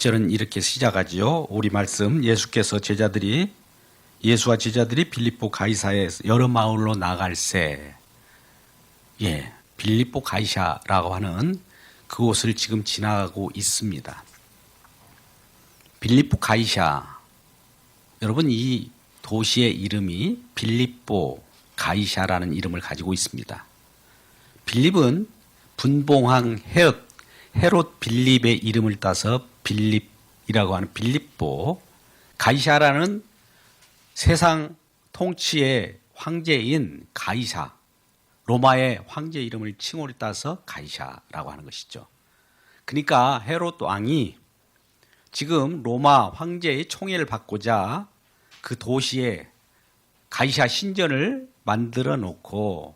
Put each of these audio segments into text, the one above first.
10절은 이렇게 시작하지요. 우리 말씀 예수와 제자들이 빌립보 가이사에 여러 마을로 나갈새. 빌립보 가이사라고 하는 그곳을 지금 지나가고 있습니다. 빌립보 가이사. 여러분, 이 도시의 이름이 빌립보 가이사라는 이름을 가지고 있습니다. 빌립은 분봉왕 헤롯 빌립의 이름을 따서 빌립이라고 하는 빌립보, 가이사라는 세상 통치의 황제인 가이사, 로마의 황제 이름을 칭호를 따서 가이사라고 하는 것이죠. 그러니까 헤롯 왕이 지금 로마 황제의 총애를 받고자 그 도시에 가이사 신전을 만들어 놓고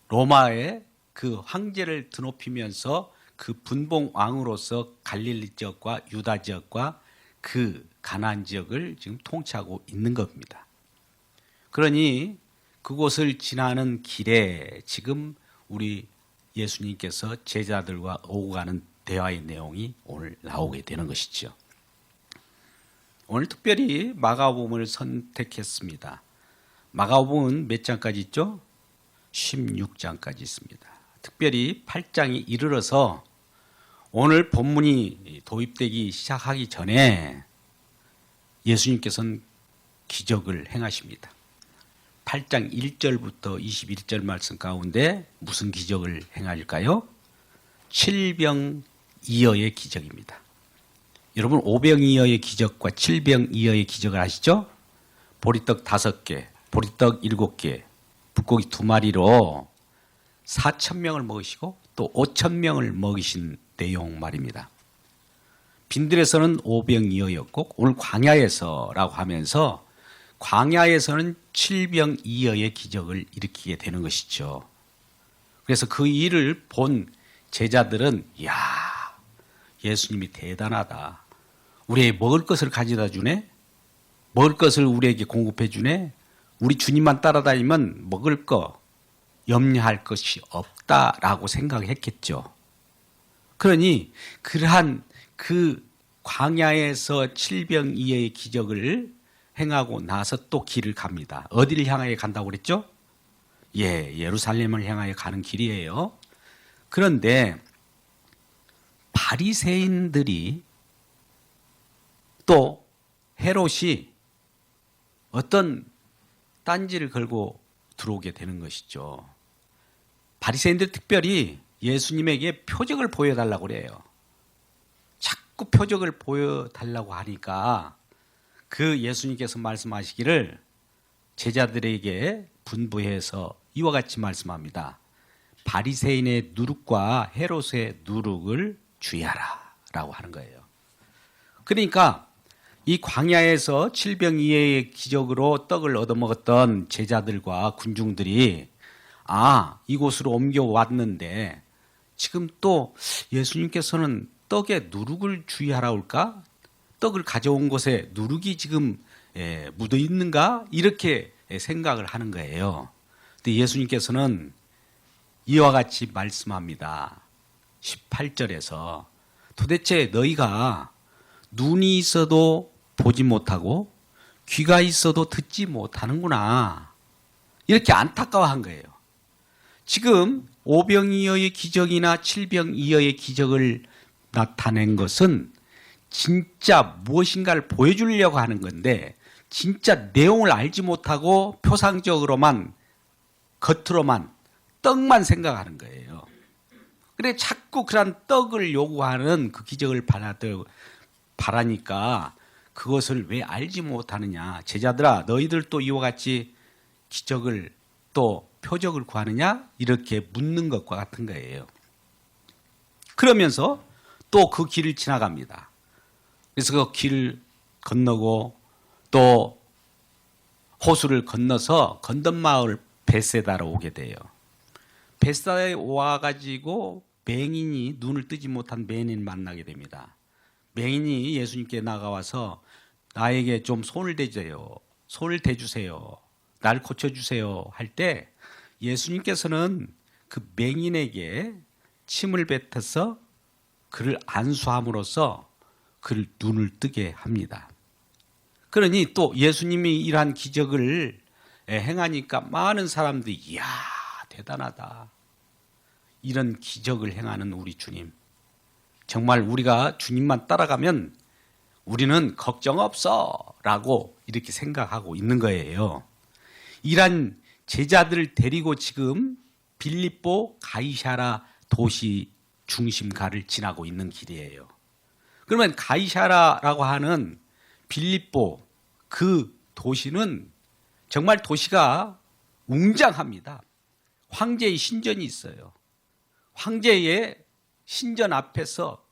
로마의 그 황제를 드높이면서 그 분봉 왕으로서 갈릴리 지역과 유다 지역과 그 가나안 지역을 지금 통치하고 있는 겁니다. 그러니 그곳을 지나는 길에 지금 우리 예수님께서 제자들과 오고 가는 대화의 내용이 오늘 나오게 되는 것이죠. 오늘 특별히 마가복음을 선택했습니다. 마가복음은 몇 장까지 있죠? 16장까지 있습니다. 특별히 8장이 이르러서 오늘 본문이 도입되기 시작하기 전에 예수님께서는 기적을 행하십니다. 8장 1절부터 21절 말씀 가운데 무슨 기적을 행할까요? 칠병이어의 기적입니다. 여러분, 오병이어의 기적과 칠병이어의 기적을 아시죠? 보리떡 5개, 보리떡 7개, 물고기 2마리로 4,000명을 먹이시고 또 5,000명을 먹이신 내용 말입니다. 빈들에서는 오병이어였고 오늘 광야에서라고 하면서 광야에서는 칠병이어의 기적을 일으키게 되는 것이죠. 그래서 그 일을 본 제자들은 이야, 예수님이 대단하다. 우리에게 먹을 것을 가져다 주네. 먹을 것을 우리에게 공급해 주네. 우리 주님만 따라다니면 먹을 거 염려할 것이 없다라고 생각했겠죠. 그러니 그러한 그 광야에서 칠병이어의 기적을 행하고 나서 또 길을 갑니다. 어디를 향하여 간다고 그랬죠? 예루살렘을 향하여 가는 길이에요. 그런데 바리새인들이 또 헤롯이 어떤 딴지를 걸고 들어오게 되는 것이죠. 바리새인들 특별히 예수님에게 표적을 보여달라고 그래요. 자꾸 표적을 보여달라고 하니까 그 예수님께서 말씀하시기를 제자들에게 분부해서 이와 같이 말씀합니다. 바리새인의 누룩과 헤롯의 누룩을 주의하라 라고 하는 거예요. 그러니까 이 광야에서 칠병이어의 기적으로 떡을 얻어먹었던 제자들과 군중들이 이곳으로 옮겨왔는데 지금 또 예수님께서는 떡에 누룩을 주의하라 올까? 떡을 가져온 곳에 누룩이 지금 묻어 있는가? 이렇게 생각을 하는 거예요. 근데 예수님께서는 이와 같이 말씀합니다. 18절에서 도대체 너희가 눈이 있어도 보지 못하고 귀가 있어도 듣지 못하는구나. 이렇게 안타까워한 거예요. 지금 오병이어의 기적이나 칠병이어의 기적을 나타낸 것은 진짜 무엇인가를 보여주려고 하는 건데 진짜 내용을 알지 못하고 표상적으로만 겉으로만 떡만 생각하는 거예요. 그래 자꾸 그런 떡을 요구하는 그 기적을 바라니까 그것을 왜 알지 못하느냐. 제자들아 너희들 또 이와 같이 기적을 또 표적을 구하느냐 이렇게 묻는 것과 같은 거예요. 그러면서 또 그 길을 지나갑니다. 그래서 그 길을 건너고 또 호수를 건너서 건넌마을 베세다로 오게 돼요. 베세다에 와가지고 맹인이 눈을 뜨지 못한 맹인을 만나게 됩니다. 맹인이 예수님께 나가와서 나에게 좀 손을 대주세요. 손을 대주세요. 나를 고쳐주세요. 할 때 예수님께서는 그 맹인에게 침을 뱉어서 그를 안수함으로써 그를 눈을 뜨게 합니다. 그러니 또 예수님이 이러한 기적을 행하니까 많은 사람들이 이야 대단하다. 이런 기적을 행하는 우리 주님. 정말 우리가 주님만 따라가면 우리는 걱정 없어 라고 이렇게 생각하고 있는 거예요. 이란 제자들을 데리고 지금 빌립보 가이사라 도시 중심가를 지나고 있는 길이에요. 그러면 가이사라라고 하는 빌립보 그 도시는 정말 도시가 웅장합니다. 황제의 신전이 있어요. 황제의 신전 앞에서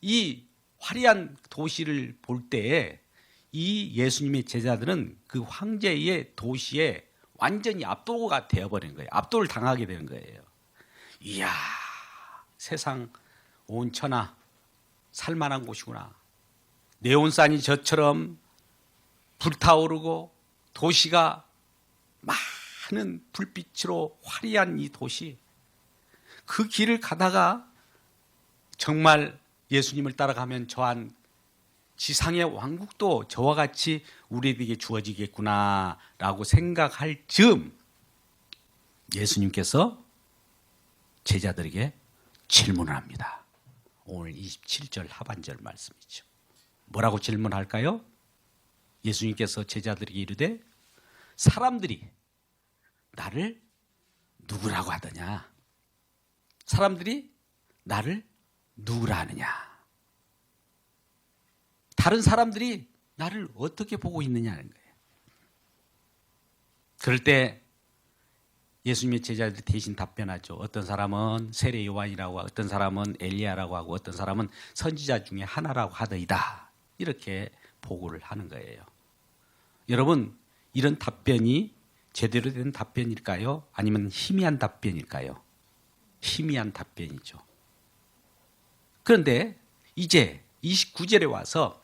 이 화려한 도시를 볼 때에 이 예수님의 제자들은 그 황제의 도시에 완전히 압도가 되어버린 거예요. 압도를 당하게 되는 거예요. 이야, 세상 온 천하 살만한 곳이구나. 네온산이 저처럼 불타오르고 도시가 많은 불빛으로 화려한 이 도시. 그 길을 가다가 정말 예수님을 따라가면 저한 지상의 왕국도 저와 같이 우리에게 주어지겠구나라고 생각할 즈음 예수님께서 제자들에게 질문을 합니다. 오늘 27절 하반절 말씀이죠. 뭐라고 질문할까요? 예수님께서 제자들에게 이르되 사람들이 나를 누구라고 하더냐? 사람들이 나를 누구라 하느냐? 다른 사람들이 나를 어떻게 보고 있느냐는 거예요. 그럴 때 예수님의 제자들이 대신 답변하죠. 어떤 사람은 세례 요한이라고 하고 어떤 사람은 엘리야라고 하고 어떤 사람은 선지자 중에 하나라고 하더이다. 이렇게 보고를 하는 거예요. 여러분, 이런 답변이 제대로 된 답변일까요? 아니면 희미한 답변일까요? 희미한 답변이죠. 그런데 이제 29절에 와서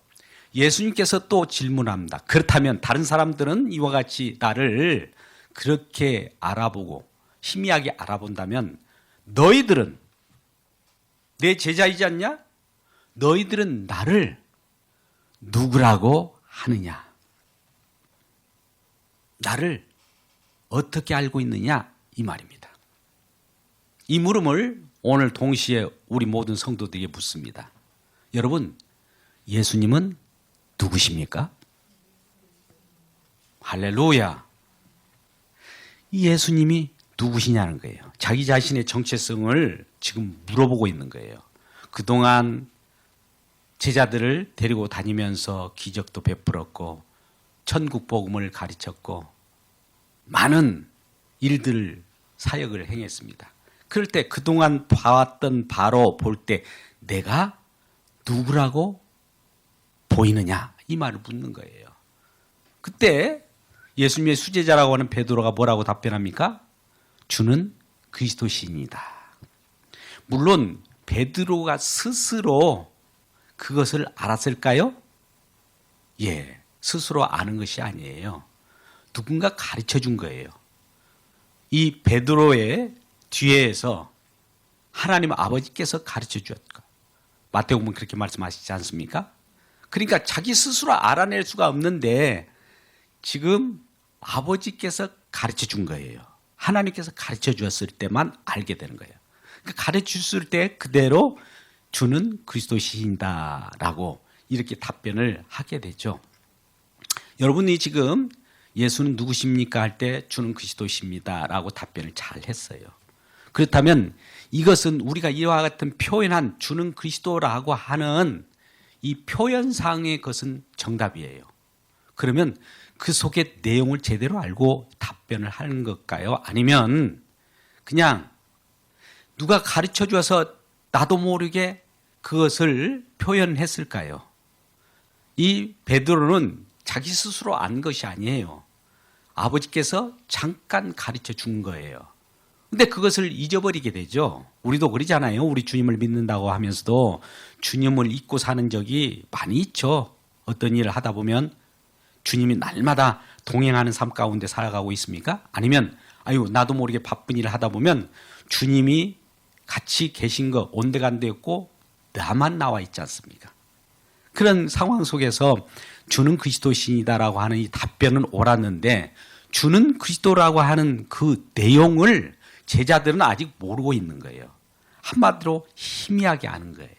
예수님께서 또 질문합니다. 그렇다면 다른 사람들은 이와 같이 나를 그렇게 알아보고 희미하게 알아본다면 너희들은 내 제자이지 않냐? 너희들은 나를 누구라고 하느냐? 나를 어떻게 알고 있느냐? 이 말입니다. 이 물음을 오늘 동시에 우리 모든 성도들에게 묻습니다. 여러분, 예수님은 누구십니까? 할렐루야. 이 예수님이 누구시냐는 거예요. 자기 자신의 정체성을 지금 물어보고 있는 거예요. 그동안 제자들을 데리고 다니면서 기적도 베풀었고 천국 복음을 가르쳤고 많은 일들 사역을 행했습니다. 그럴 때 그동안 봐왔던 바로 볼 때 내가 누구라고 보이느냐 이 말을 묻는 거예요. 그때 예수님의 수제자라고 하는 베드로가 뭐라고 답변합니까? 주는 그리스도시인이다. 물론 베드로가 스스로 그것을 알았을까요? 예, 스스로 아는 것이 아니에요. 누군가 가르쳐 준 거예요. 이 베드로의 뒤에서 하나님 아버지께서 가르쳐 주었고 마태복음은 그렇게 말씀하시지 않습니까? 그러니까 자기 스스로 알아낼 수가 없는데 지금 아버지께서 가르쳐 준 거예요. 하나님께서 가르쳐 주었을 때만 알게 되는 거예요. 그러니까 가르쳐 줬을 때 그대로 주는 그리스도시인다라고 이렇게 답변을 하게 되죠. 여러분이 지금 예수는 누구십니까? 할 때 주는 그리스도십니다라고 답변을 잘 했어요. 그렇다면 이것은 우리가 이와 같은 표현한 주는 그리스도라고 하는 이 표현상의 것은 정답이에요. 그러면 그 속의 내용을 제대로 알고 답변을 하는 걸까요? 아니면 그냥 누가 가르쳐 줘서 나도 모르게 그것을 표현했을까요? 이 베드로는 자기 스스로 안 것이 아니에요. 아버지께서 잠깐 가르쳐 준 거예요. 근데 그것을 잊어버리게 되죠. 우리도 그러잖아요. 우리 주님을 믿는다고 하면서도 주님을 잊고 사는 적이 많이 있죠. 어떤 일을 하다 보면 주님이 날마다 동행하는 삶 가운데 살아가고 있습니까? 아니면 아유 나도 모르게 바쁜 일을 하다 보면 주님이 같이 계신 거 온데간데 없고 나만 나와 있지 않습니까? 그런 상황 속에서 주는 그리스도신이다라고 하는 이 답변은 옳았는데 주는 그리스도라고 하는 그 내용을 제자들은 아직 모르고 있는 거예요. 한마디로 희미하게 아는 거예요.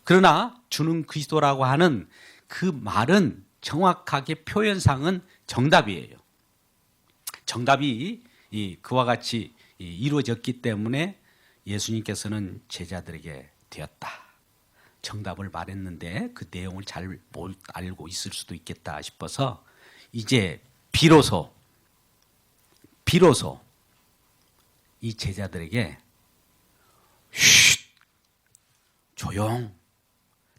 그러나 주는 그리스도라고 하는 그 말은 정확하게 표현상은 정답이에요. 정답이 그와 같이 이루어졌기 때문에 예수님께서는 제자들에게 되었다. 정답을 말했는데 그 내용을 잘 못 알고 있을 수도 있겠다 싶어서 이제 비로소 이 제자들에게 쉿! 조용!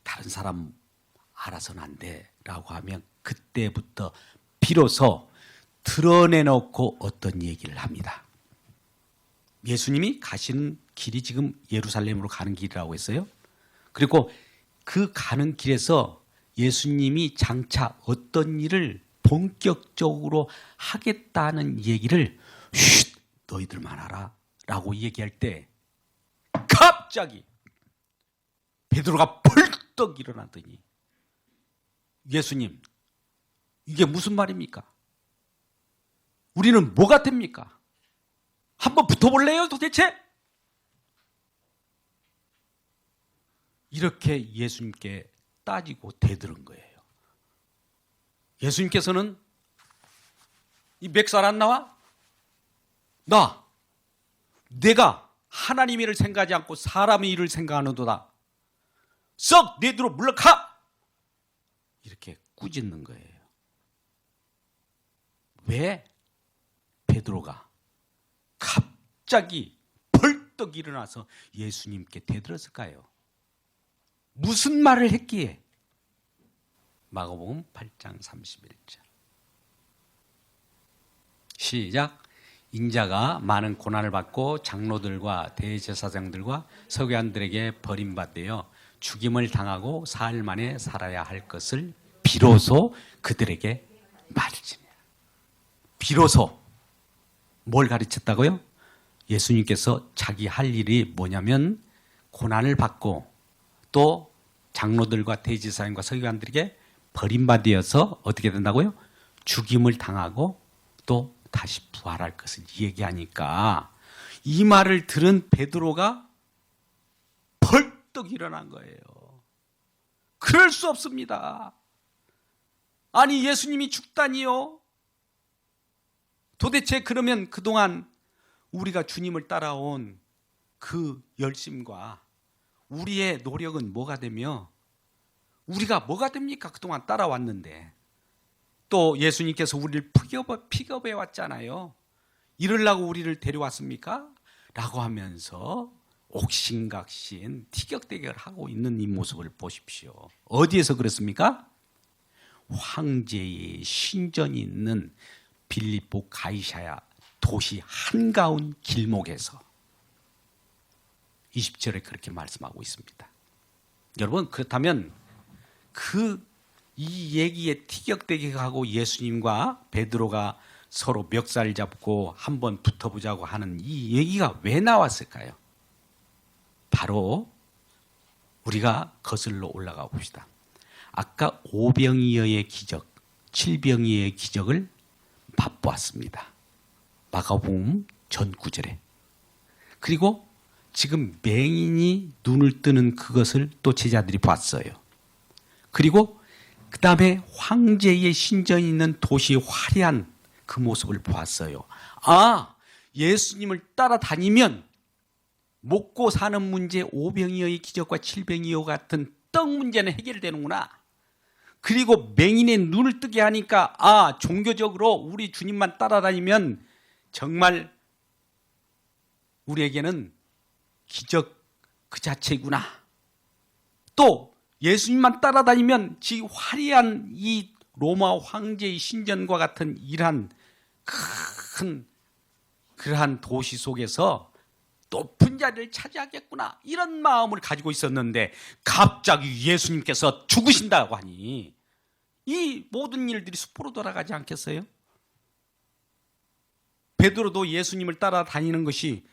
다른 사람 알아서는 안 돼 라고 하면 그때부터 비로소 드러내놓고 어떤 얘기를 합니다. 예수님이 가시는 길이 지금 예루살렘으로 가는 길이라고 했어요. 그리고 그 가는 길에서 예수님이 장차 어떤 일을 본격적으로 하겠다는 얘기를 쉿! 너희들만 알아 라고 얘기할 때 갑자기 베드로가 벌떡 일어나더니 예수님, 이게 무슨 말입니까? 우리는 뭐가 됩니까? 한번 붙어볼래요 도대체? 이렇게 예수님께 따지고 대들은 거예요. 예수님께서는 이 멱살 안 나와? 내가 하나님의 일을 생각하지 않고 사람의 일을 생각하는도다. 썩 내 뒤로 물러가! 이렇게 꾸짖는 거예요. 왜 베드로가 갑자기 벌떡 일어나서 예수님께 대들었을까요? 무슨 말을 했기에? 마가복음 8장 31절 시작. 인자가 많은 고난을 받고 장로들과 대제사장들과 서기관들에게 버림받되어 죽임을 당하고 사흘 만에 살아야 할 것을 비로소 그들에게 말지니라. 비로소 뭘 가르쳤다고요? 예수님께서 자기 할 일이 뭐냐면 고난을 받고 또 장로들과 대제사장과 서기관들에게 버림받되어서 어떻게 된다고요? 죽임을 당하고 또 다시 부활할 것을 얘기하니까 이 말을 들은 베드로가 벌떡 일어난 거예요. 그럴 수 없습니다. 아니 예수님이 죽다니요? 도대체 그러면 그동안 우리가 주님을 따라온 그 열심과 우리의 노력은 뭐가 되며 우리가 뭐가 됩니까? 그동안 따라왔는데 또 예수님께서 우리를 픽업해 왔잖아요. 이러려고 우리를 데려왔습니까? 라고 하면서 옥신각신 티격태격을 하고 있는 이 모습을 보십시오. 어디에서 그랬습니까? 황제의 신전이 있는 빌립보 가이사야 도시 한가운 길목에서 20절에 그렇게 말씀하고 있습니다. 여러분 그렇다면 이 얘기에 티격태격하고 예수님과 베드로가 서로 멱살 잡고 한번 붙어보자고 하는 이 얘기가 왜 나왔을까요? 바로 우리가 거슬러 올라가 봅시다. 아까 오병이어의 기적, 칠병이어의 기적을 맛보았습니다. 마가복음 전 9절에. 그리고 지금 맹인이 눈을 뜨는 그것을 또 제자들이 봤어요. 그리고 그 다음에 황제의 신전이 있는 도시의 화려한 그 모습을 보았어요. 아, 예수님을 따라다니면 먹고 사는 문제, 오병이어의 기적과 칠병이어 같은 떡 문제는 해결되는구나. 그리고 맹인의 눈을 뜨게 하니까 아, 종교적으로 우리 주님만 따라다니면 정말 우리에게는 기적 그 자체구나. 또 예수님만 따라다니면 지 화려한 이 로마 황제의 신전과 같은 이러한 큰 그러한 도시 속에서 높은 자리를 차지하겠구나 이런 마음을 가지고 있었는데 갑자기 예수님께서 죽으신다고 하니 이 모든 일들이 숲으로 돌아가지 않겠어요? 베드로도 예수님을 따라다니는 것이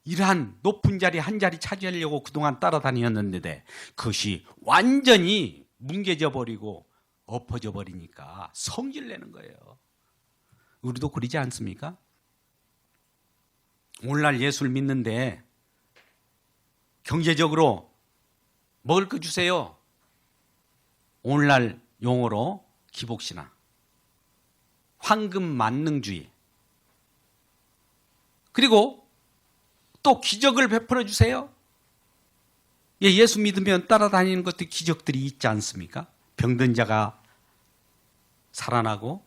이러한 높은 자리 한 자리 차지하려고 그동안 따라다녔는데 그것이 완전히 뭉개져 버리고 엎어져 버리니까 성질 내는 거예요. 우리도 그러지 않습니까? 오늘날 예수를 믿는데 경제적으로 먹을 거 주세요. 오늘날 용어로 기복신앙, 황금 만능주의, 그리고 또 기적을 베풀어 주세요. 예수 믿으면 따라다니는 것도 기적들이 있지 않습니까? 병든 자가 살아나고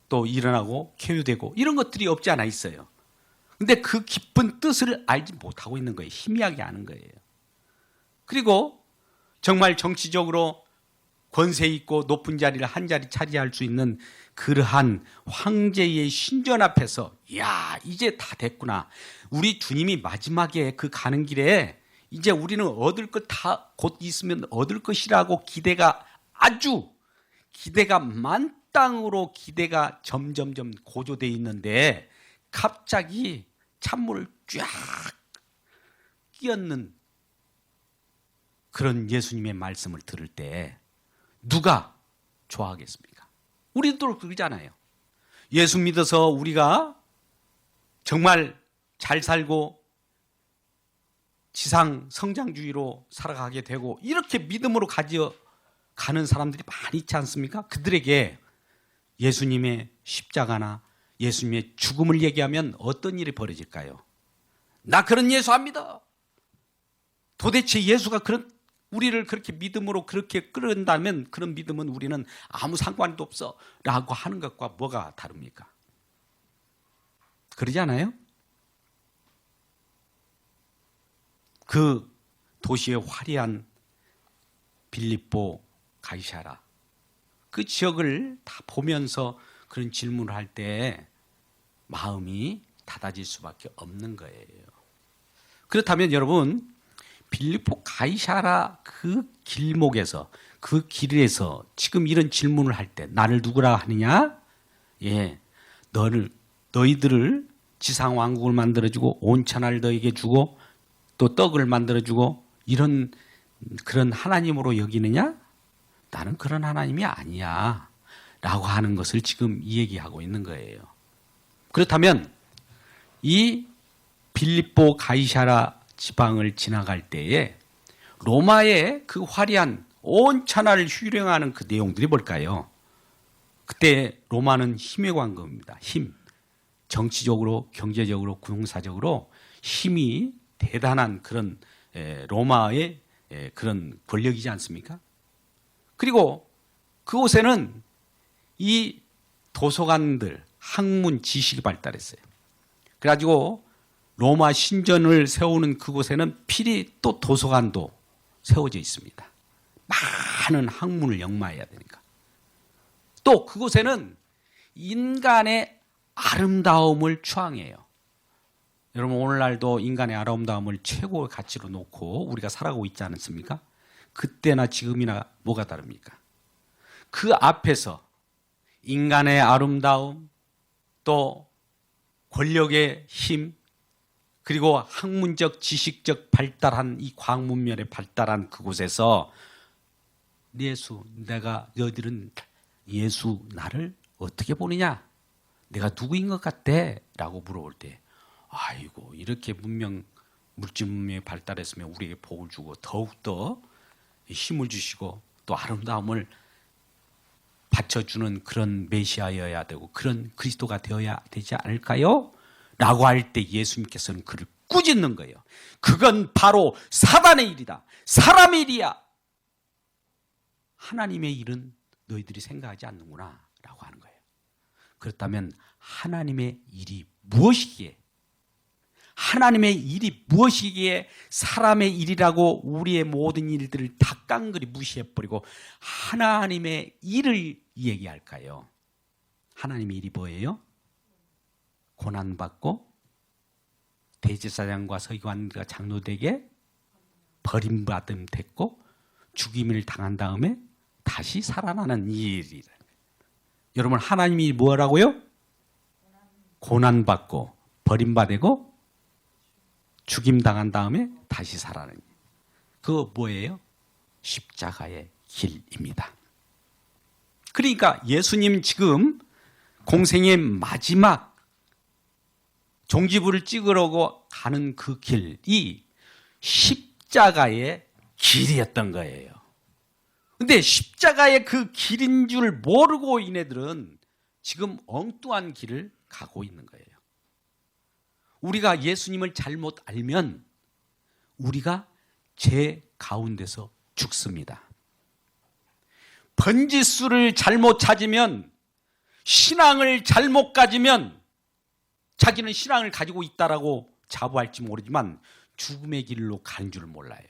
또 일어나고 쾌유되고 이런 것들이 없지 않아 있어요. 근데 그 깊은 뜻을 알지 못하고 있는 거예요. 희미하게 아는 거예요. 그리고 정말 정치적으로 권세 있고 높은 자리를 한 자리 차지할 수 있는 그러한 황제의 신전 앞에서 야, 이제 다 됐구나. 우리 주님이 마지막에 그 가는 길에 이제 우리는 얻을 것 다 곧 있으면 얻을 것이라고 기대가 만땅으로 기대가 점점점 고조되어 있는데 갑자기 찬물을 쫙 끼얹는 그런 예수님의 말씀을 들을 때 누가 좋아하겠습니까? 우리도 그러잖아요. 예수 믿어서 우리가 정말 잘 살고 지상 성장주의로 살아가게 되고 이렇게 믿음으로 가는 사람들이 많이 있지 않습니까? 그들에게 예수님의 십자가나 예수님의 죽음을 얘기하면 어떤 일이 벌어질까요? 나 그런 예수 안 믿어. 도대체 예수가 우리를 그렇게 믿음으로 그렇게 끌어낸다면 그런 믿음은 우리는 아무 상관도 없어 라고 하는 것과 뭐가 다릅니까? 그러지 않아요? 그 도시의 화려한 빌립보 가이사라 그 지역을 다 보면서 그런 질문을 할 때 마음이 닫아질 수밖에 없는 거예요. 그렇다면 여러분 빌립보 가이사라 그 길목에서 그 길에서 지금 이런 질문을 할 때 나를 누구라 하느냐? 너희들을 지상 왕국을 만들어주고 온 천하를 너에게 주고 또 떡을 만들어주고 이런 그런 하나님으로 여기느냐? 나는 그런 하나님이 아니야 라고 하는 것을 지금 이 얘기하고 있는 거예요. 그렇다면 이 빌립보 가이사라 지방을 지나갈 때에 로마의 그 화려한 온 천하를 휴령하는 그 내용들이 뭘까요? 그때 로마는 힘의 관금입니다. 힘. 정치적으로, 경제적으로, 군사적으로 힘이 대단한 그런 로마의 그런 권력이지 않습니까? 그리고 그곳에는 이 도서관들, 학문, 지식이 발달했어요. 그래가지고 로마 신전을 세우는 그곳에는 필히 또 도서관도 세워져 있습니다. 많은 학문을 연마해야 되니까. 또 그곳에는 인간의 아름다움을 추앙해요. 여러분 오늘날도 인간의 아름다움을 최고의 가치로 놓고 우리가 살아가고 있지 않습니까? 그때나 지금이나 뭐가 다릅니까? 그 앞에서 인간의 아름다움, 또 권력의 힘, 그리고 학문적, 지식적 발달한 이 과학문명에 발달한 그곳에서 예수, 너희들은 예수 나를 어떻게 보느냐? 내가 누구인 것 같아? 라고 물어볼 때 아이고 이렇게 물질 문명이 발달했으면 우리에게 복을 주고 더욱더 힘을 주시고 또 아름다움을 받쳐주는 그런 메시아여야 되고 그런 그리스도가 되어야 되지 않을까요? 라고 할 때 예수님께서는 그를 꾸짖는 거예요. 그건 바로 사단의 일이다. 사람의 일이야. 하나님의 일은 너희들이 생각하지 않는구나 라고 하는 거예요. 그렇다면 하나님의 일이 무엇이기에 하나님의 일이 무엇이기에 사람의 일이라고 우리의 모든 일들을 다 깡그리 무시해버리고 하나님의 일을 얘기할까요? 하나님의 일이 뭐예요? 고난받고 대제사장과 서기관과 장로들에게 버림받음 됐고 죽임을 당한 다음에 다시 살아나는 일이라. 여러분 하나님이 뭐라고요? 고난받고 버림받고 죽임 당한 다음에 다시 살아나는 일. 그거 뭐예요? 십자가의 길입니다. 그러니까 예수님 지금 공생의 마지막 종지부를 찍으려고 가는 그 길이 십자가의 길이었던 거예요. 근데 십자가의 그 길인 줄 모르고 이네들은 지금 엉뚱한 길을 가고 있는 거예요. 우리가 예수님을 잘못 알면 우리가 죄 가운데서 죽습니다. 번지수를 잘못 찾으면, 신앙을 잘못 가지면 자기는 신앙을 가지고 있다라고 자부할지 모르지만 죽음의 길로 가는 줄 몰라요.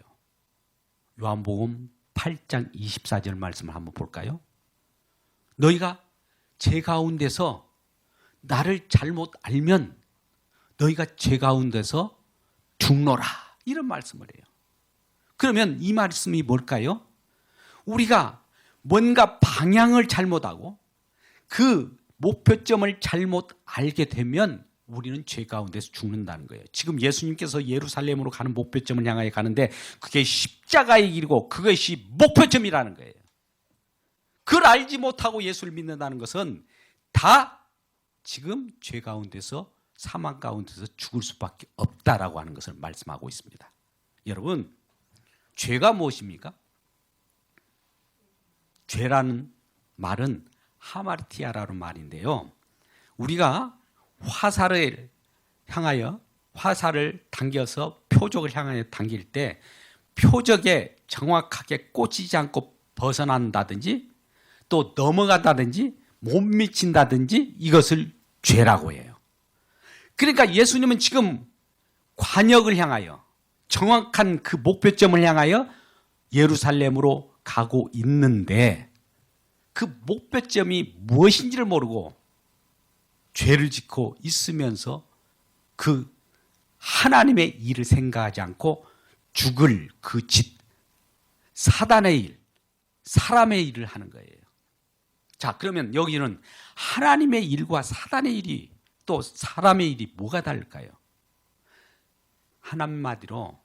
요한복음 8장 24절 말씀을 한번 볼까요? 너희가 죄 가운데서 나를 잘못 알면 너희가 죄 가운데서 죽노라, 이런 말씀을 해요. 그러면 이 말씀이 뭘까요? 우리가 뭔가 방향을 잘못하고 그 목표점을 잘못 알게 되면 우리는 죄 가운데서 죽는다는 거예요. 지금 예수님께서 예루살렘으로 가는 목표점을 향하여 가는데 그게 십자가의 길이고 그것이 목표점이라는 거예요. 그걸 알지 못하고 예수를 믿는다는 것은 다 지금 죄 가운데서, 사망 가운데서 죽을 수밖에 없다라고 하는 것을 말씀하고 있습니다. 여러분, 죄가 무엇입니까? 죄라는 말은 하마르티아라는 말인데요. 우리가 화살을 당겨서 표적을 향하여 당길 때 표적에 정확하게 꽂히지 않고 벗어난다든지 또 넘어간다든지 못 미친다든지 이것을 죄라고 해요. 그러니까 예수님은 지금 관역을 향하여, 정확한 그 목표점을 향하여 예루살렘으로 가고 있는데 그 목표점이 무엇인지를 모르고 죄를 짓고 있으면서 그 하나님의 일을 생각하지 않고 죽을 그 짓, 사단의 일, 사람의 일을 하는 거예요. 자, 그러면 여기는 하나님의 일과 사단의 일이, 또 사람의 일이 뭐가 다를까요? 한마디로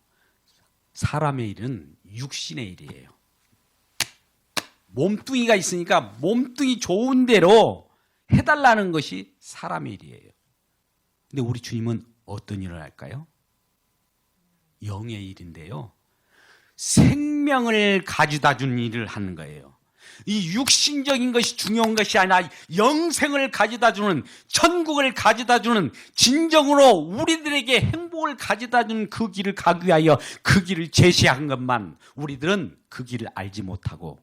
사람의 일은 육신의 일이에요. 몸뚱이가 있으니까 몸뚱이 좋은 대로 해달라는 것이 사람의 일이에요. 근데 우리 주님은 어떤 일을 할까요? 영의 일인데요. 생명을 가져다 준 일을 하는 거예요. 이 육신적인 것이 중요한 것이 아니라 영생을 가져다 주는, 천국을 가져다 주는, 진정으로 우리들에게 행복을 가져다 주는 그 길을 가기 위하여 그 길을 제시한 것만 우리들은 그 길을 알지 못하고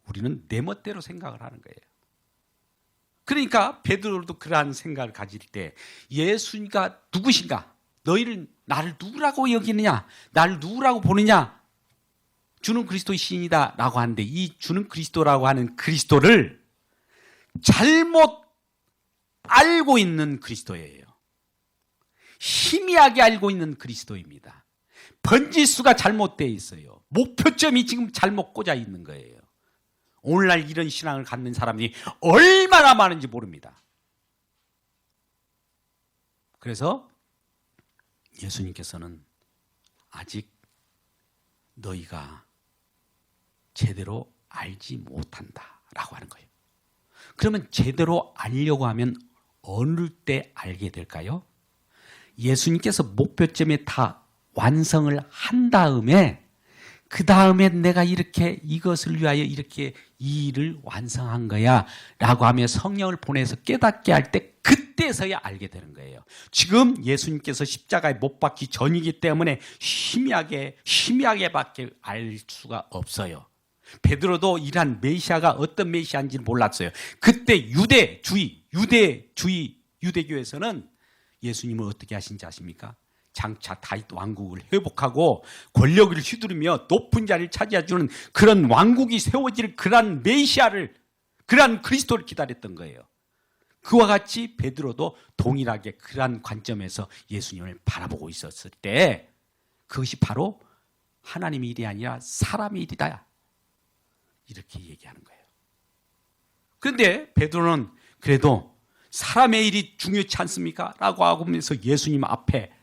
우리는 내 멋대로 생각을 하는 거예요. 그러니까 베드로도 그러한 생각을 가질 때 예수가 누구신가? 너희를 나를 누구라고 여기느냐? 나를 누구라고 보느냐? 주는 그리스도의 시인이다 라고 하는데 이 주는 그리스도라고 하는 그리스도를 잘못 알고 있는 그리스도예요. 희미하게 알고 있는 그리스도입니다. 번지수가 잘못되어 있어요. 목표점이 지금 잘못 꽂아 있는 거예요. 오늘날 이런 신앙을 갖는 사람이 얼마나 많은지 모릅니다. 그래서 예수님께서는 아직 너희가 제대로 알지 못한다라고 하는 거예요. 그러면 제대로 알려고 하면 어느 때 알게 될까요? 예수님께서 목표점에 다 완성을 한 다음에 그 다음에 내가 이렇게 이것을 위하여 이렇게 이 일을 완성한 거야 라고 하며 성령을 보내서 깨닫게 할 때 그때서야 알게 되는 거예요. 지금 예수님께서 십자가에 못 박기 전이기 때문에 희미하게밖에 알 수가 없어요. 베드로도 이러한 메시아가 어떤 메시아인지는 몰랐어요. 그때 유대교에서는 예수님을 어떻게 하신지 아십니까? 장차 다윗 왕국을 회복하고 권력을 휘두르며 높은 자리를 차지해주는 그런 왕국이 세워질 그러한 메시아를, 그러한 그리스도를 기다렸던 거예요. 그와 같이 베드로도 동일하게 그러한 관점에서 예수님을 바라보고 있었을 때 그것이 바로 하나님의 일이 아니라 사람의 일이다, 이렇게 얘기하는 거예요. 그런데 베드로는 그래도 사람의 일이 중요치 않습니까? 라고 하면서 예수님 앞에,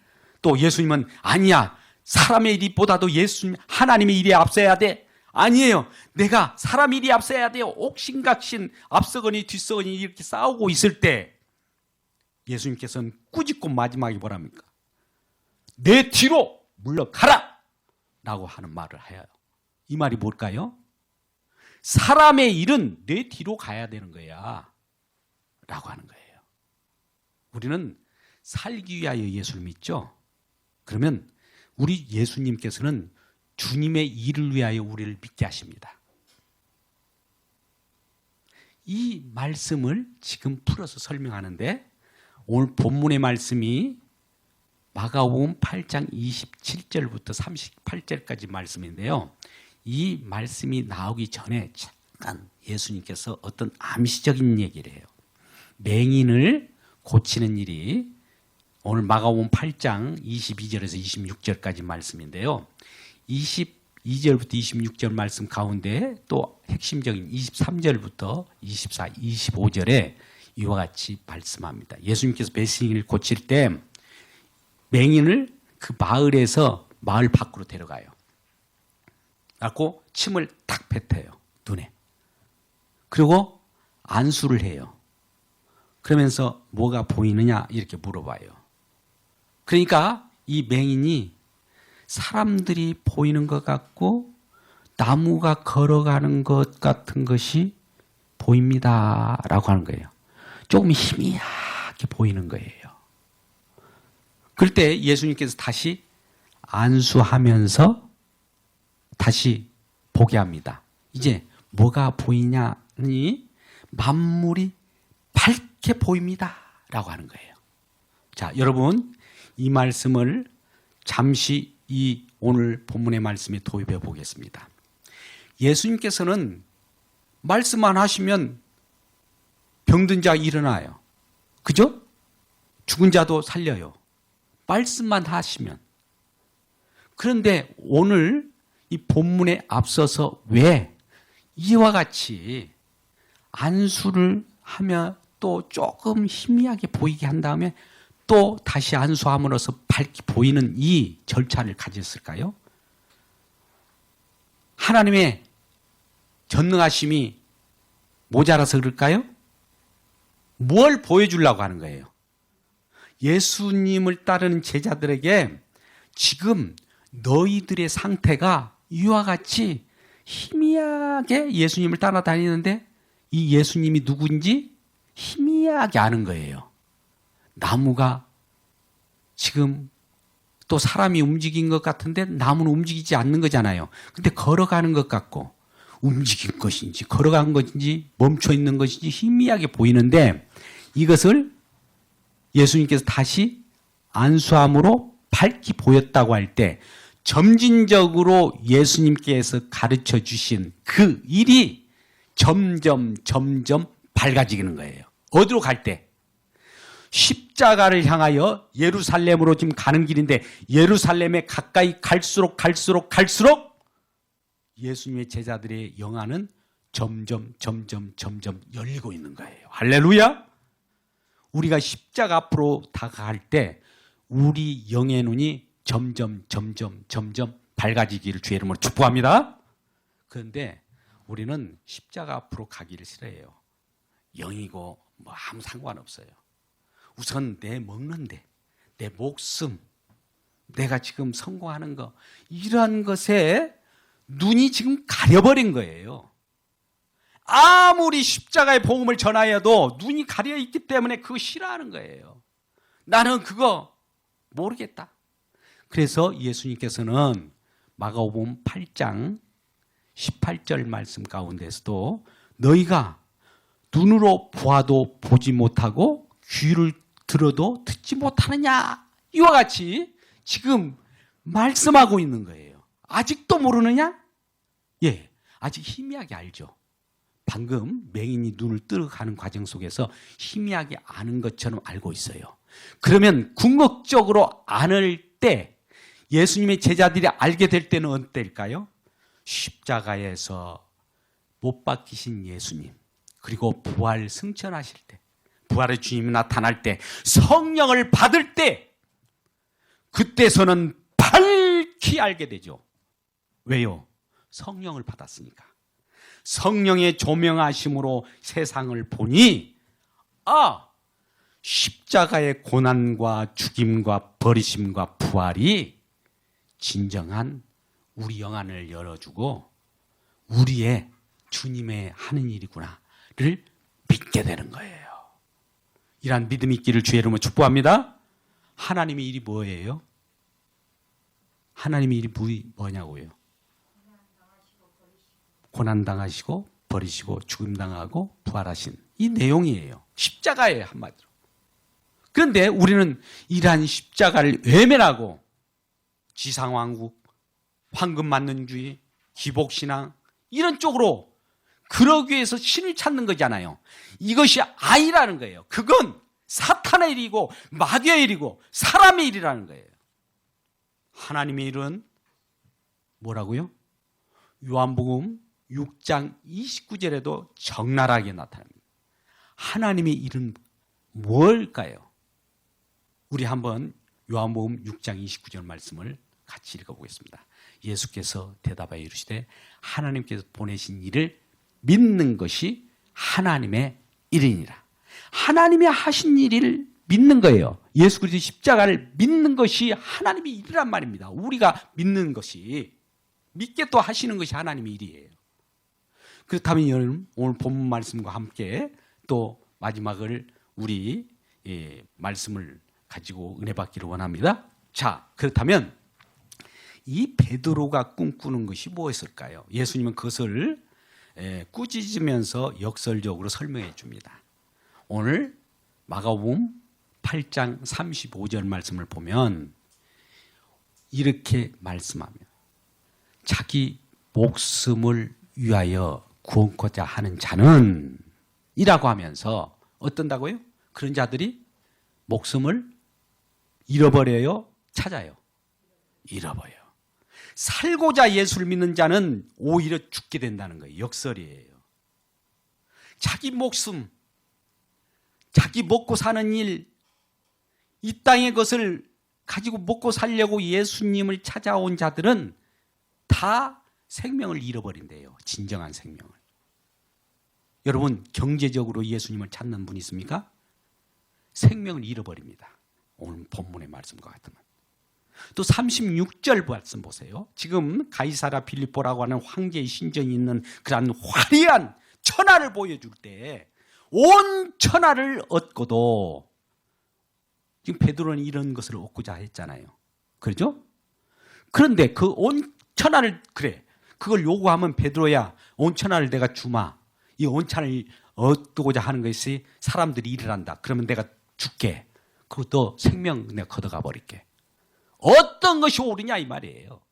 또 예수님은 아니야, 사람의 일보다도 예수님 하나님의 일이 앞서야 돼, 아니에요. 내가 사람 일이 앞서야 돼요. 옥신각신 앞서거니 뒤서거니 이렇게 싸우고 있을 때 예수님께서는 꾸짖고 마지막에 뭐랍니까? 내 뒤로 물러가라! 라고 하는 말을 해요. 이 말이 뭘까요? 사람의 일은 내 뒤로 가야 되는 거야. 라고 하는 거예요. 우리는 살기 위하여 예수를 믿죠? 그러면 우리 예수님께서는 주님의 일을 위하여 우리를 믿게 하십니다. 이 말씀을 지금 풀어서 설명하는데 오늘 본문의 말씀이 마가복음 8장 27절부터 38절까지 말씀인데요. 이 말씀이 나오기 전에 잠깐 예수님께서 어떤 암시적인 얘기를 해요. 맹인을 고치는 일이 오늘 마가복음 8장 22절에서 26절까지 말씀인데요. 22절부터 26절 말씀 가운데 또 핵심적인 23절부터 24, 25절에 이와 같이 말씀합니다. 예수님께서 맹인을 고칠 때 맹인을 그 마을에서 마을 밖으로 데려가요. 그래서 침을 탁 뱉어요. 눈에. 그리고 안수를 해요. 그러면서 뭐가 보이느냐 이렇게 물어봐요. 그러니까 이 맹인이 사람들이 보이는 것 같고 나무가 걸어가는 것 같은 것이 보입니다. 라고 하는 거예요. 조금 희미하게 보이는 거예요. 그럴 때 예수님께서 다시 안수하면서 다시 보게 합니다. 이제 뭐가 보이냐니 만물이 밝게 보입니다. 라고 하는 거예요. 자, 여러분 이 말씀을 잠시 이 오늘 본문의 말씀에 도입해 보겠습니다. 예수님께서는 말씀만 하시면 병든 자 일어나요. 그죠? 죽은 자도 살려요. 말씀만 하시면. 그런데 오늘 이 본문에 앞서서 왜 이와 같이 안수를 하며 또 조금 희미하게 보이게 한 다음에 또 다시 안수함으로써 밝게 보이는 이 절차를 가졌을까요? 하나님의 전능하심이 모자라서 그럴까요? 뭘 보여주려고 하는 거예요? 예수님을 따르는 제자들에게 지금 너희들의 상태가 이와 같이 희미하게 예수님을 따라다니는데 이 예수님이 누구인지 희미하게 아는 거예요. 나무가 지금 또 사람이 움직인 것 같은데 나무는 움직이지 않는 거잖아요. 근데 걸어가는 것 같고 움직인 것인지 걸어간 것인지 멈춰 있는 것인지 희미하게 보이는데 이것을 예수님께서 다시 안수함으로 밝게 보였다고 할 때 점진적으로 예수님께서 가르쳐 주신 그 일이 점점 밝아지는 거예요. 어디로 갈 때? 십자가를 향하여 예루살렘으로 지금 가는 길인데 예루살렘에 가까이 갈수록 예수님의 제자들의 영안은 점점 열리고 있는 거예요. 할렐루야! 우리가 십자가 앞으로 다가갈 때 우리 영의 눈이 점점 밝아지기를 주의 이름으로 축복합니다. 그런데 우리는 십자가 앞으로 가기를 싫어해요. 영이고 뭐 아무 상관없어요. 우선 내 먹는데, 내 목숨, 내가 지금 성공하는 거 이러한 것에 눈이 지금 가려버린 거예요. 아무리 십자가의 복음을 전하여도 눈이 가려 있기 때문에 그거 싫어하는 거예요. 나는 그거 모르겠다. 그래서 예수님께서는 마가복음 8장 18절 말씀 가운데서도 너희가 눈으로 보아도 보지 못하고 귀를 들어도 듣지 못하느냐 이와 같이 지금 말씀하고 있는 거예요. 아직도 모르느냐? 예, 아직 희미하게 알죠. 방금 맹인이 눈을 뜨고가는 과정 속에서 희미하게 아는 것처럼 알고 있어요. 그러면 궁극적으로 안을 때 예수님의 제자들이 알게 될 때는 어떨까요? 십자가에서 못 박히신 예수님 그리고 부활 승천하실 때 부활의 주님이 나타날 때 성령을 받을 때 그때서는 밝히 알게 되죠. 왜요? 성령을 받았으니까. 성령의 조명하심으로 세상을 보니 십자가의 고난과 죽임과 버리심과 부활이 진정한 우리 영안을 열어주고 우리의 주님의 하는 일이구나를 믿게 되는 거예요. 이러한 믿음 있기를 주의 이름으로 축복합니다. 하나님의 일이 뭐예요? 하나님의 일이 뭐냐고요? 고난당하시고 버리시고 죽임당하고 부활하신 이 내용이에요. 십자가예요, 한마디로. 그런데 우리는 이러한 십자가를 외면하고 지상왕국, 황금만능주의, 기복신앙 이런 쪽으로 그러기 위해서 신을 찾는 거잖아요. 이것이 아니라는 거예요. 그건 사탄의 일이고 마귀의 일이고 사람의 일이라는 거예요. 하나님의 일은 뭐라고요? 요한복음 6장 29절에도 적나라하게 나타납니다. 하나님의 일은 뭘까요? 우리 한번 요한복음 6장 29절 말씀을 같이 읽어보겠습니다. 예수께서 대답하여 이르시되 하나님께서 보내신 일을 믿는 것이 하나님의 일이니라. 하나님이 하신 일을 믿는 거예요. 예수 그리스도의 십자가를 믿는 것이 하나님의 일이란 말입니다. 우리가 믿는 것이, 믿게 또 하시는 것이 하나님의 일이에요. 그렇다면 여러분 오늘 본문 말씀과 함께 또 마지막을 우리 말씀을 가지고 은혜 받기를 원합니다. 자, 그렇다면 이 베드로가 꿈꾸는 것이 무엇일까요? 예수님은 그것을 꾸짖으면서 역설적으로 설명해 줍니다. 오늘 마가복음 8장 35절 말씀을 보면 이렇게 말씀합니다. 자기 목숨을 위하여 구원코자 하는 자는 이라고 하면서 어떤다고요? 그런 자들이 목숨을 잃어버려요? 찾아요? 잃어버려요. 살고자 예수를 믿는 자는 오히려 죽게 된다는 거예요. 역설이에요. 자기 목숨, 자기 먹고 사는 일, 이 땅의 것을 가지고 먹고 살려고 예수님을 찾아온 자들은 다 생명을 잃어버린대요. 진정한 생명을. 여러분 경제적으로 예수님을 찾는 분 있습니까? 생명을 잃어버립니다. 오늘 본문의 말씀과 같으면. 또 36절 말씀 보세요. 지금 가이사라 빌립보라고 하는 황제의 신전이 있는 그러한 화려한 천하를 보여줄 때 온 천하를 얻고도 지금 베드로는 이런 것을 얻고자 했잖아요. 그렇죠? 그런데 그 온 천하를 그래. 그걸 요구하면 베드로야 온 천하를 내가 주마. 이 온 천하를 얻고자 하는 것이 사람들이 일을 한다. 그러면 내가 줄게. 그것도 생명 내가 걷어가 버릴게. 어떤 것이 옳으냐 이 말이에요.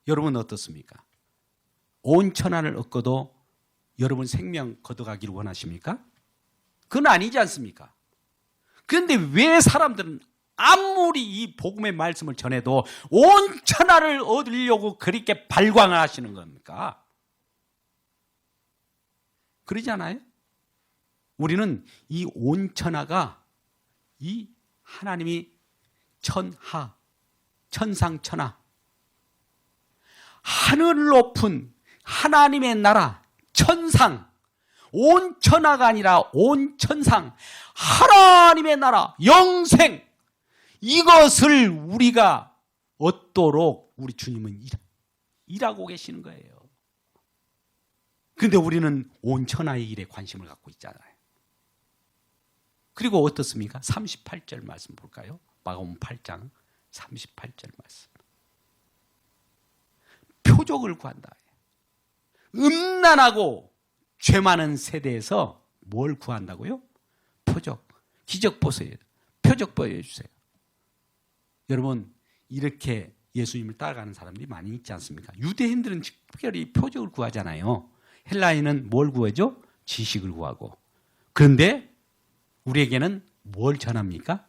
여러분 어떻습니까? 온 천하를 얻고도 여러분 생명 걷어가기를 원하십니까? 그건 아니지 않습니까? 그런데 왜 사람들은 아무리 이 복음의 말씀을 전해도 온 천하를 얻으려고 그렇게 발광을 하시는 겁니까? 그러지 않아요? 우리는 이 온 천하가 이 하나님이 천하, 천상천하, 하늘 높은 하나님의 나라, 천상, 온 천하가 아니라 온 천상, 하나님의 나라, 영생, 이것을 우리가 얻도록 우리 주님은 일하고 계시는 거예요. 그런데 우리는 온 천하의 일에 관심을 갖고 있잖아요. 그리고 어떻습니까? 38절 말씀 볼까요? 마가복음 8장 38절 말씀. 표적을 구한다. 음란하고 죄 많은 세대에서 뭘 구한다고요? 표적, 기적 보세요. 표적 보여주세요. 여러분 이렇게 예수님을 따라가는 사람들이 많이 있지 않습니까? 유대인들은 특별히 표적을 구하잖아요. 헬라인은 뭘 구하죠? 지식을 구하고. 그런데 우리에게는 뭘 전합니까?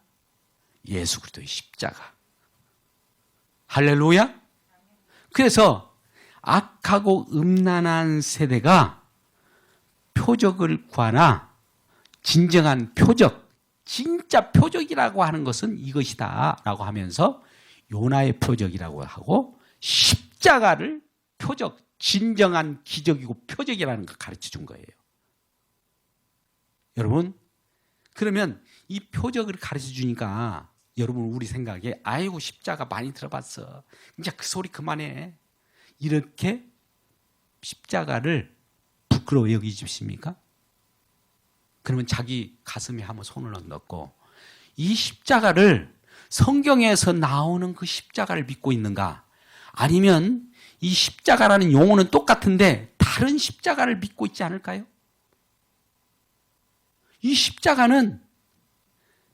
예수 그리스도의 십자가. 할렐루야. 그래서 악하고 음란한 세대가 표적을 구하나 진정한 표적, 진짜 표적이라고 하는 것은 이것이다 라고 하면서 요나의 표적이라고 하고 십자가를 표적, 진정한 기적이고 표적이라는 걸 가르쳐 준 거예요. 여러분, 그러면 이 표적을 가르쳐 주니까 여러분 우리 생각에 아이고 십자가 많이 들어봤어. 이제 그 소리 그만해. 이렇게 십자가를 부끄러워 여기십니까? 그러면 자기 가슴에 한번 손을 얹고 이 십자가를 성경에서 나오는 그 십자가를 믿고 있는가? 아니면 이 십자가라는 용어는 똑같은데 다른 십자가를 믿고 있지 않을까요? 이 십자가는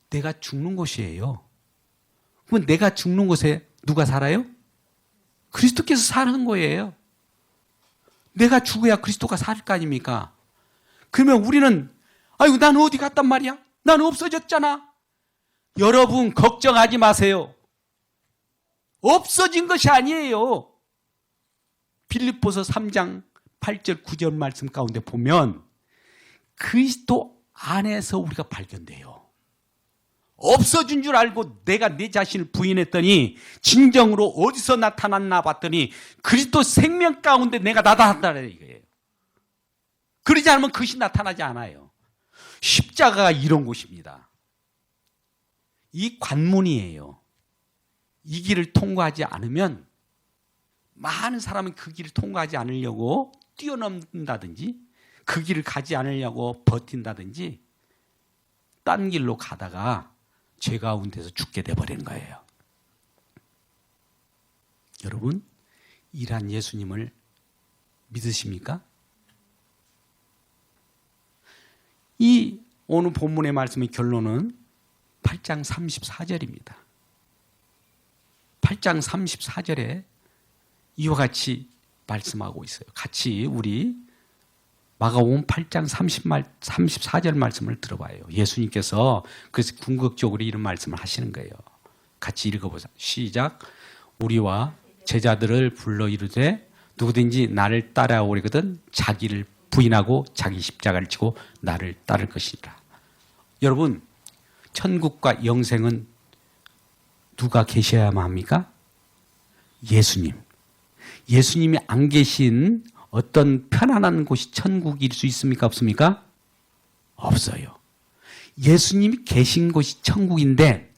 내가 죽는 곳이에요. 그럼 내가 죽는 곳에 누가 살아요? 그리스도께서 사는 거예요. 내가 죽어야 그리스도가 살 거 아닙니까? 그러면 우리는 아이고 난 어디 갔단 말이야? 난 없어졌잖아. 여러분 걱정하지 마세요. 없어진 것이 아니에요. 빌립보서 3장 8절 9절 말씀 가운데 보면 그리스도 안에서 우리가 발견돼요. 없어진 줄 알고 내가 내 자신을 부인했더니 진정으로 어디서 나타났나 봤더니 그리스도 생명 가운데 내가 나타났다는 이거예요. 그러지 않으면 그것이 나타나지 않아요. 십자가가 이런 곳입니다. 이 관문이에요. 이 길을 통과하지 않으면 많은 사람은 그 길을 통과하지 않으려고 뛰어넘는다든지 그 길을 가지 않으려고 버틴다든지 딴 길로 가다가 죄 가운데서 죽게 돼버리는 거예요. 여러분, 이러한 예수님을 믿으십니까? 이 오늘 본문의 말씀의 결론은 8장 34절입니다. 8장 34절에 이와 같이 말씀하고 있어요. 같이 우리 마가복음 8장 34절 말씀을 들어봐요. 예수님께서 그래서 궁극적으로 이런 말씀을 하시는 거예요. 같이 읽어보자. 시작. 우리와 제자들을 불러 이르되 누구든지 나를 따라오려거든 자기를 부인하고 자기 십자가를 지고 나를 따를 것이니라. 여러분, 천국과 영생은 누가 계셔야만 합니까? 예수님. 예수님이 안 계신 어떤 편안한 곳이 천국일 수 있습니까? 없습니까? 없어요. 예수님이 계신 곳이 천국인데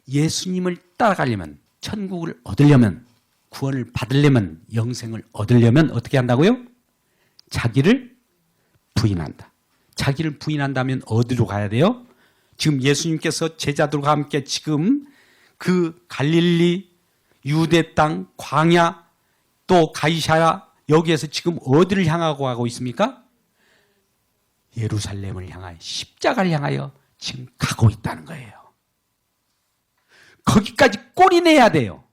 예수님을 따라가려면, 천국을 얻으려면, 구원을 받으려면, 영생을 얻으려면 어떻게 한다고요? 자기를 부인한다. 자기를 부인한다면 어디로 가야 돼요? 지금 예수님께서 제자들과 함께 지금 그 갈릴리, 유대 땅, 광야, 또 가이사랴 여기에서 지금 어디를 향하고 가고 있습니까? 예루살렘을 향하여 십자가를 향하여 지금 가고 있다는 거예요. 거기까지 꼬리 내야 돼요.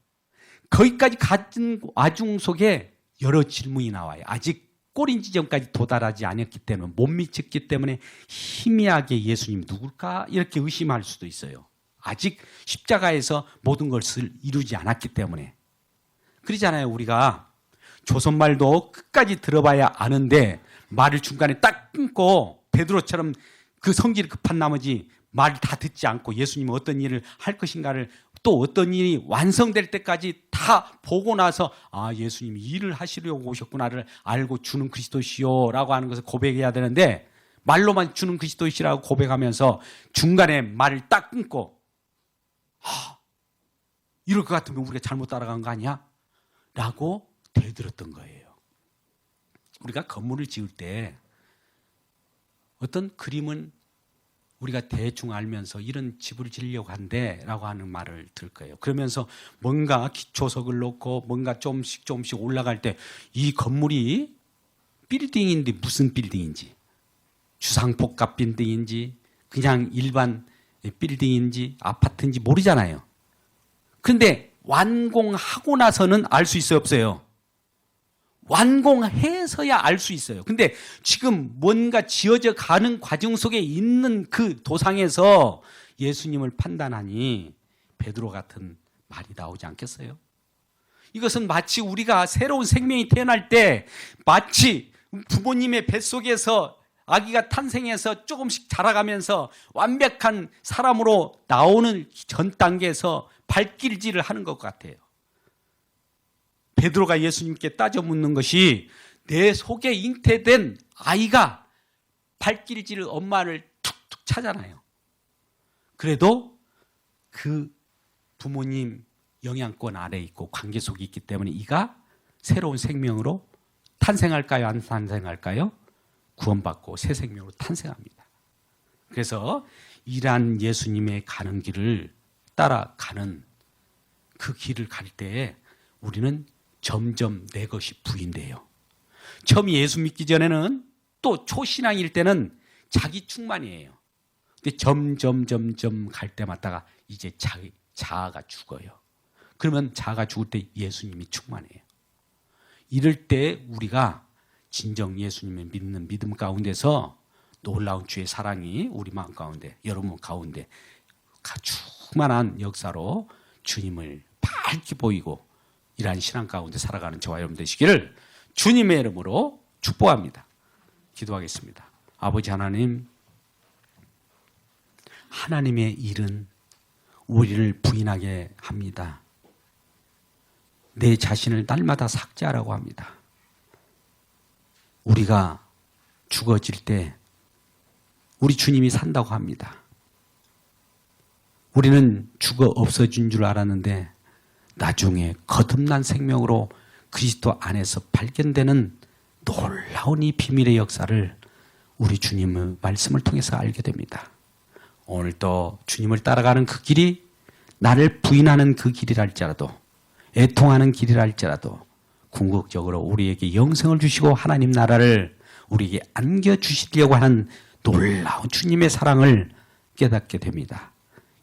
거기까지 가진 와중 속에 여러 질문이 나와요. 아직 꼬린 지점까지 도달하지 않았기 때문에, 못 미쳤기 때문에 희미하게 예수님이 누굴까? 이렇게 의심할 수도 있어요. 아직 십자가에서 모든 것을 이루지 않았기 때문에. 그러잖아요. 우리가 조선말도 끝까지 들어봐야 아는데 말을 중간에 딱 끊고 베드로처럼 그 성질이 급한 나머지 말을 다 듣지 않고 예수님이 어떤 일을 할 것인가를 또 어떤 일이 완성될 때까지 다 보고 나서 아, 예수님이 일을 하시려고 오셨구나를 알고 주는 그리스도시요라고 하는 것을 고백해야 되는데 말로만 주는 그리스도시라고 고백하면서 중간에 말을 딱 끊고 이럴 것 같으면 우리가 잘못 따라간 거 아니야? 라고 대들었던 거예요. 우리가 건물을 지을 때 어떤 그림은 우리가 대충 알면서 이런 집을 지으려고 한대 라고 하는 말을 들을 거예요. 그러면서 뭔가 기초석을 놓고 뭔가 조금씩 올라갈 때 이 건물이 빌딩인데 무슨 빌딩인지, 주상복합 빌딩인지 그냥 일반 빌딩인지 아파트인지 모르잖아요. 그런데 완공하고 나서는 알 수 있어요, 없어요? 완공해서야 알 수 있어요. 근데 지금 뭔가 지어져 가는 과정 속에 있는 그 도상에서 예수님을 판단하니 베드로 같은 말이 나오지 않겠어요? 이것은 마치 우리가 새로운 생명이 태어날 때 마치 부모님의 뱃속에서 아기가 탄생해서 조금씩 자라가면서 완벽한 사람으로 나오는 전 단계에서 발길질을 하는 것 같아요. 베드로가 예수님께 따져 묻는 것이 내 속에 잉태된 아이가 발길질 엄마를 툭툭 차잖아요. 그래도 그 부모님 영향권 아래에 있고 관계 속에 있기 때문에 이가 새로운 생명으로 탄생할까요? 안 탄생할까요? 구원받고 새 생명으로 탄생합니다. 그래서 이러한 예수님의 가는 길을 따라가는 그 길을 갈 때에 우리는 점점 내 것이 부인돼요. 처음 예수 믿기 전에는 또 초신앙일 때는 자기 충만이에요. 근데 점점 갈 때마다가 이제 자아가 죽어요. 그러면 자아가 죽을 때 예수님이 충만해요. 이럴 때 우리가 진정 예수님을 믿는 믿음 가운데서 놀라운 주의 사랑이 우리 마음 가운데, 여러분 가운데 충만한 역사로 주님을 밝게 보이고 이러한 신앙 가운데 살아가는 저와 여러분 되시기를 주님의 이름으로 축복합니다. 기도하겠습니다. 아버지 하나님, 하나님의 일은 우리를 부인하게 합니다. 내 자신을 날마다 삭제하라고 합니다. 우리가 죽어질 때 우리 주님이 산다고 합니다. 우리는 죽어 없어진 줄 알았는데 나중에 거듭난 생명으로 그리스도 안에서 발견되는 놀라운 이 비밀의 역사를 우리 주님의 말씀을 통해서 알게 됩니다. 오늘도 주님을 따라가는 그 길이 나를 부인하는 그 길이라 할지라도, 애통하는 길이라 할지라도 궁극적으로 우리에게 영생을 주시고 하나님 나라를 우리에게 안겨주시려고 하는 놀라운 주님의 사랑을 깨닫게 됩니다.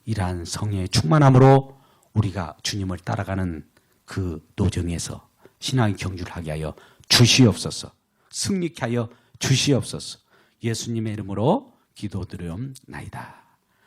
이러한 성령의 충만함으로 우리가 주님을 따라가는 그 노정에서 신앙의 경주를 하게 하여 주시옵소서. 승리케 하여 주시옵소서. 예수님의 이름으로 기도드리옵나이다.